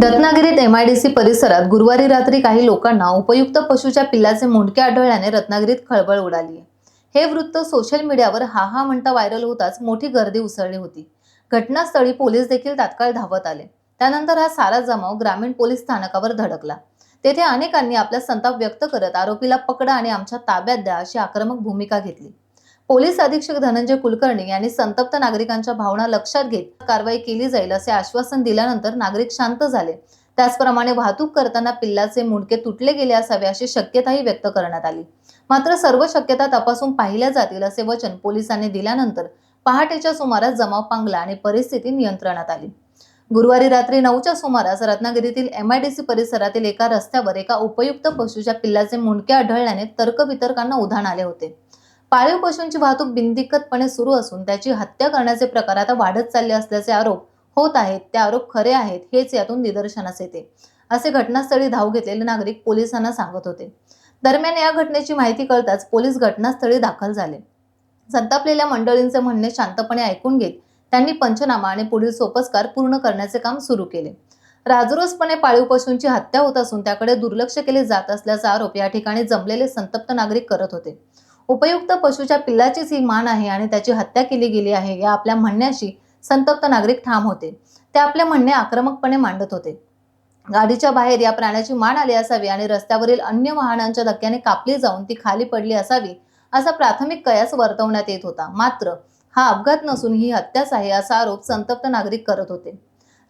रत्नागिरीत एमआयडीसी परिसरात गुरुवारी रात्री काही लोकांना उपयुक्त पशूच्या पिल्लाचे मुंडके आढळल्याने रत्नागिरीत खळबळ उडाली आहे। हे वृत्त सोशल मीडियावर हा म्हणता व्हायरल होताच मोठी गर्दी उसळली होती। घटनास्थळी पोलीस देखील तात्काळ धावत आले। त्यानंतर हा सारा जमाव ग्रामीण पोलीस स्थानकावर धडकला। तेथे अनेकांनी आपला संताप व्यक्त करत आरोपीला पकडा आणि आमच्या ताब्यात द्या अशी आक्रमक भूमिका घेतली। पोलीस अधीक्षक धनंजय कुलकर्णी यांनी संतप्त नागरिकांच्या भावना लक्षात घेत कारवाई केली जाईल असे आश्वासन दिल्यानंतर नागरिक शांत झाले। त्याचप्रमाणे वाहतूक करताना पिल्लाचे मुंडके तुटले गेले असावे अशी शक्यताही व्यक्त करण्यात आली। मात्र सर्व शक्यता तपासून पाहिल्या जातील असे वचन पोलिसांनी दिल्यानंतर पहाटेच्या सुमारास जमाव पांगला आणि परिस्थिती नियंत्रणात आली। गुरुवारी रात्री 9च्या सुमारास रत्नागिरीतील एमआयडीसी परिसरातील एका रस्त्यावर एका उपयुक्त पशूच्या पिल्लाचे मुंडके आढळल्याने तर्कवितर्कांना उधाण आले होते। पाळीव पशूंची वाहतूक बिनदिक्कतपणे सुरू असून त्याची हत्या करण्याचे प्रकार आता वाढत चालले असल्याचे आरोप होत आहेत। ते आरोप खरे आहेत हेच यातून निदर्शनास येते असे घटनास्थळी धाव घेतलेले नागरिक पोलिसांना सांगत होते। दरम्यान या घटनेची माहिती कळताच पोलीस घटनास्थळी दाखल झाले। संतापलेल्या मंडळींचे म्हणणे शांतपणे ऐकून घेत त्यांनी पंचनामा आणि पुढील सोपस्कार पूर्ण करण्याचे काम सुरू केले। राजरोसपणे पाळीव पशूंची हत्या होत असून त्याकडे दुर्लक्ष केले जात असल्याचा आरोप या ठिकाणी जमलेले संतप्त नागरिक करत होते। उपयुक्त पशूच्या पिल्लाचीच ही मान आहे आणि त्याची हत्या केली गेली आहे या आपल्या म्हणण्याशी संतप्त नागरिक ठाम होते। ते आपले म्हणणे आक्रमकपणे मांडत होते। गाडीच्या बाहेर या प्राण्याची मान आली असावी आणि रस्त्यावरील अन्य वाहनांच्या धक्क्याने कापली जाऊन ती खाली पडली असावी असा प्राथमिक कयास वर्तवण्यात येत होता। मात्र हा अपघात नसून ही हत्याच आहे असा आरोप संतप्त नागरिक करत होते।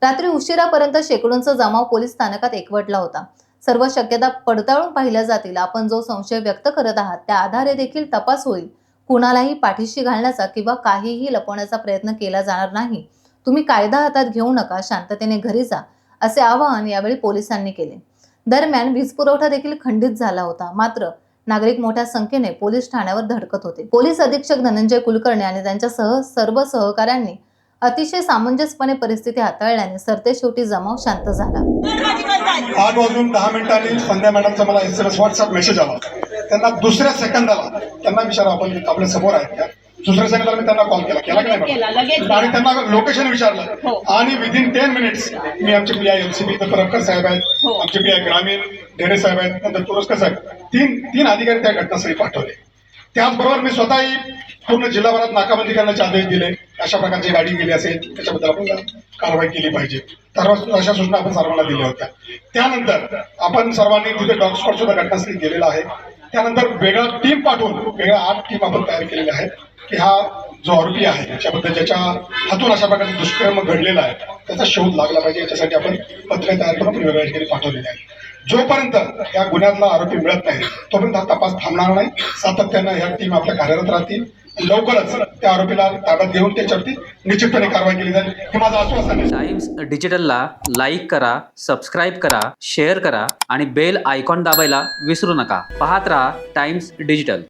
रात्री उशिरापर्यंत शेकडोंचा जमाव पोलीस स्थानकात एकवटला होता। सर्व शक्यता पडताळून पाहिल्या जातील। आपण जो संशय व्यक्त करत आहात त्या आधारे देखील तपास होईल। कुणालाही पाठीशी घालण्याचा किंवा काहीही लपवण्याचा प्रयत्न केला जाणार नाही। तुम्ही कायदा हातात घेऊ नका, शांततेने घरी जा असे आवाहन यावेळी पोलिसांनी केले। दरम्यान वीज पुरवठा देखील खंडित झाला होता। मात्र नागरिक मोठ्या संख्येने पोलीस ठाण्यावर धडकत होते। पोलीस अधीक्षक धनंजय कुलकर्णी आणि त्यांच्या सर्व सहकाऱ्यांनी अतिशय सामंजस्यपणे परिस्थिती हाताळल्याने सरतेशेवटी जमाव शांत झाला। 8:10 संध्या मॅडमचा मला SMS व्हॉट्सअप मेसेज आला। त्यांना दुसऱ्या सेकंदाला त्यांना विचारा, आपण आपल्या समोर आहेत, दुसऱ्या सेकंदाला मी त्यांना कॉल केला की नाही आणि त्यांना लोकेशन विचारलं आणि विदिन 10 मिनिट्स मी आमचे PI LCB परबकर साहेब आहेत, आमचे PI ग्रामीण ढेरे साहेब आहेत, नंतर तुरस्कर साहेब, तीन अधिकारी त्या घटनास्थळी पाठवले। त्याचबरोबर मी स्वतःही पूर्ण जिल्हाभरात नाकाबंदी करण्याचे आदेश दिले। अशा प्रकारची गाडी गेली असेल त्याच्याबद्दल आपण कारवाई केली पाहिजे। तर अशा सूचना आपण सर्वांना दिल्या होत्या। त्यानंतर आपण सर्वांनी तिथे डॉग स्क्वॉड सुद्धा घटनास्थळी गेलेला आहे। त्यानंतर वेगळा टीम पाठवून वेगळ्या 8 टीम आपण तयार केलेल्या आहेत की हा जो आरोपी आहे त्याच्याबद्दल ज्याच्या हातून अशा प्रकारचे दुष्कर्म घडलेला आहे त्याचा शोध लागला पाहिजे। याच्यासाठी आपण पत्रे तयार करून वेगळ्या ठिकाणी पाठवलेले आहे। जोपर्यंत या गुन्ह्यातला आरोपी मिळत नाही तोपर्यंत हा तपास थांबणार नाही। सातत्यानं ह्या टीम आपल्या कार्यरत राहतील। लवकरच त्या आरोपीला ताब्यात घेऊन त्याच्यावरती निश्चितपणे कारवाई केली जाईल हे माझं आश्वासन आहे। टाइम्स डिजिटलला लाईक करा, सबस्क्राईब करा, शेअर करा आणि बेल आयकॉन दाबायला विसरू नका। पाहत रहा टाइम्स डिजिटल।